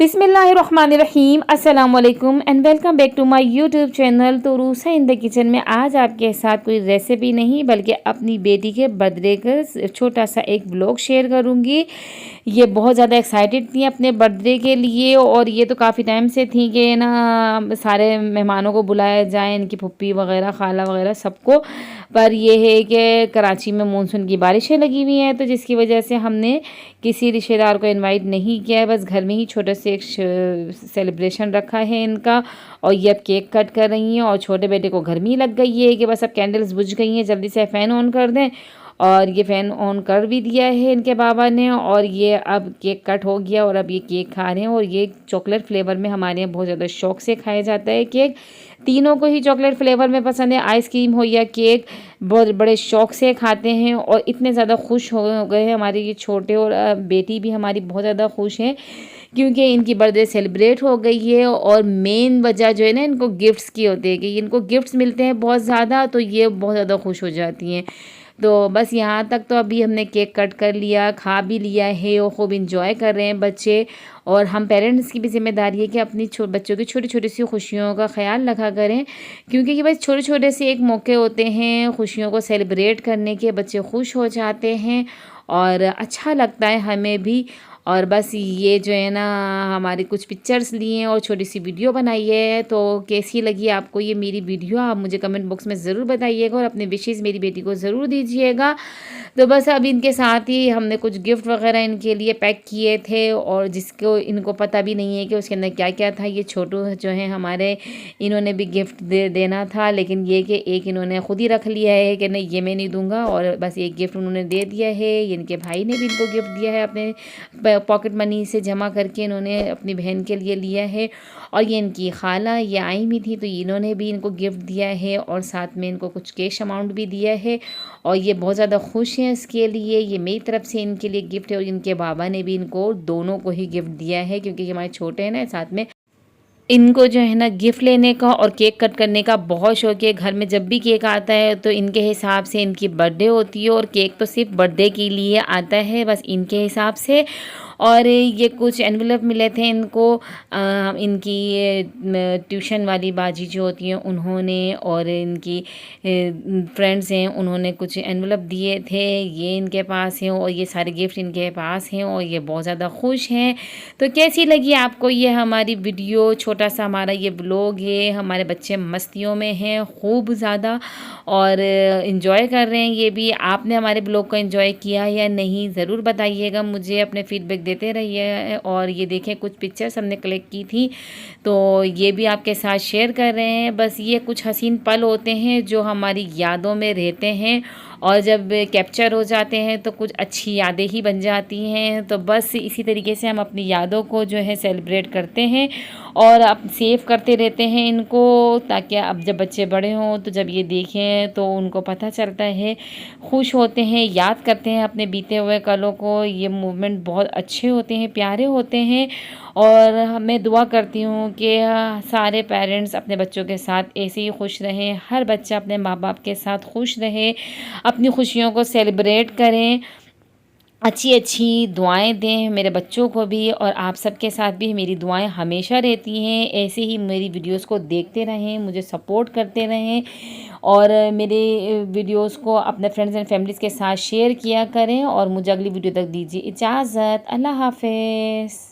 बिस्मिल्लाहिर्रहमानिर्रहीम अस्सलाम वालेकुम and welcome back to my YouTube channel. तो रूसा इन द किचन में आज आपके साथ कोई रेसिपी नहीं बल्कि अपनी बेटी के बर्थडे का छोटा सा एक ब्लॉग शेयर करूंगी। ये बहुत ज़्यादा एक्साइटेड थी अपने बर्थडे के लिए और ये तो काफ़ी टाइम से थी कि ना सारे मेहमानों को बुलाया जाए, इनकी फुप्पी वगैरह खाला वगैरह सबको। पर ये है कि कराची में मानसून की बारिशें लगी हुई हैं तो जिसकी वजह से हमने किसी रिश्तेदार को इनवाइट नहीं किया है, बस घर में ही छोटे से एक सेलिब्रेशन रखा है इनका। और ये अब केक कट कर रही हैं और छोटे बेटे को गर्मी लग गई है कि बस अब कैंडल्स बुझ गई हैं, जल्दी से फ़ैन ऑन कर दें। और ये फ़ैन ऑन कर भी दिया है इनके बाबा ने और ये अब केक कट हो गया और अब ये केक खा रहे हैं। और ये चॉकलेट फ्लेवर में हमारे यहाँ बहुत ज़्यादा शौक से खाया जाता है केक। तीनों को ही चॉकलेट फ्लेवर में पसंद है, आइसक्रीम हो या केक बहुत बड़े शौक से खाते हैं। और इतने ज़्यादा खुश हो गए हैं हमारे ये छोटे, और बेटी भी हमारी बहुत ज़्यादा खुश है क्योंकि इनकी बर्थडे सेलिब्रेट हो गई है। और मेन वजह जो है ना इनको गिफ्ट्स की होती है कि इनको गिफ्ट्स मिलते हैं बहुत ज़्यादा, तो ये बहुत ज़्यादा खुश हो जाती हैं। तो बस यहाँ तक तो अभी हमने केक कट कर लिया, खा भी लिया है और खूब इंजॉय कर रहे हैं बच्चे। और हम पेरेंट्स की भी जिम्मेदारी है कि अपनी बच्चों की छोटी छोटी सी खुशियों का ख्याल रखा करें, क्योंकि ये बस छोटे छोटे से एक मौके होते हैं खुशियों को सेलिब्रेट करने के। बच्चे खुश हो जाते हैं और अच्छा लगता है हमें भी। और बस ये जो है ना हमारी कुछ पिक्चर्स लिए हैं और छोटी सी वीडियो बनाई है। तो कैसी लगी आपको ये मेरी वीडियो, आप मुझे कमेंट बॉक्स में ज़रूर बताइएगा और अपने विशेज़ मेरी बेटी को ज़रूर दीजिएगा। तो बस अब इनके साथ ही हमने कुछ गिफ्ट वगैरह इनके लिए पैक किए थे और जिसको इनको पता भी नहीं है कि उसके अंदर क्या क्या था। ये छोटू जो है हमारे, इन्होंने भी गिफ्ट देना था, लेकिन ये कि एक इन्होंने ख़ुद ही रख लिया है कि नहीं ये मैं नहीं दूंगा, और बस एक गिफ्ट उन्होंने दे दिया है। इनके भाई ने भी इनको गिफ्ट दिया है, अपने पॉकेट मनी से जमा करके इन्होंने अपनी बहन के लिए लिया है। और ये इनकी खाला ये आई हुई थी तो इन्होंने भी इनको गिफ्ट दिया है और साथ में इनको कुछ कैश अमाउंट भी दिया है। और ये बहुत ज़्यादा खुश हैं इसके लिए। ये मेरी तरफ से इनके लिए गिफ्ट है और इनके बाबा ने भी इनको दोनों को ही गिफ्ट दिया है, क्योंकि हमारे छोटे हैं ना, साथ में इनको जो है ना गिफ्ट लेने का और केक कट करने का बहुत शौक है। घर में जब भी केक आता है तो इनके हिसाब से इनकी बर्थडे होती है और केक तो सिर्फ बर्थडे के लिए आता है बस इनके हिसाब से। और ये कुछ एनवेलप मिले थे इनको, इनकी ट्यूशन वाली बाजी जो होती हैं उन्होंने, और इनकी फ्रेंड्स हैं उन्होंने कुछ एनवेलप दिए थे, ये इनके पास हैं और ये सारे गिफ्ट इनके पास हैं और ये बहुत ज़्यादा खुश हैं। तो कैसी लगी आपको ये हमारी वीडियो, छोटा सा हमारा ये ब्लॉग है। हमारे बच्चे मस्तियों में हैं खूब ज़्यादा और इन्जॉय कर रहे हैं। ये भी आपने हमारे ब्लॉग को इन्जॉय किया या नहीं ज़रूर बताइएगा मुझे, अपने फीडबैक देते रहिए। और ये देखें कुछ पिक्चर्स हमने कलेक्ट की थी तो ये भी आपके साथ शेयर कर रहे हैं। बस ये कुछ हसीन पल होते हैं जो हमारी यादों में रहते हैं और जब कैप्चर हो जाते हैं तो कुछ अच्छी यादें ही बन जाती हैं। तो बस इसी तरीके से हम अपनी यादों को जो है सेलिब्रेट करते हैं और अब सेव करते रहते हैं इनको, ताकि अब जब बच्चे बड़े हों तो जब ये देखें तो उनको पता चलता है, खुश होते हैं, याद करते हैं अपने बीते हुए कलों को। ये मूवमेंट बहुत अच्छे होते हैं, प्यारे होते हैं। और मैं दुआ करती हूँ कि सारे पेरेंट्स अपने बच्चों के साथ ऐसे ही खुश रहें, हर बच्चा अपने माँ बाप के साथ खुश रहे, अपनी खुशियों को सेलिब्रेट करें, अच्छी अच्छी दुआएं दें मेरे बच्चों को भी। और आप सबके साथ भी मेरी दुआएं हमेशा रहती हैं। ऐसे ही मेरी वीडियोस को देखते रहें, मुझे सपोर्ट करते रहें और मेरे वीडियोस को अपने फ्रेंड्स एंड फैमिलीज़ के साथ शेयर किया करें। और मुझे अगली वीडियो तक दीजिए इजाज़त। अल्लाह हाफ़िज़।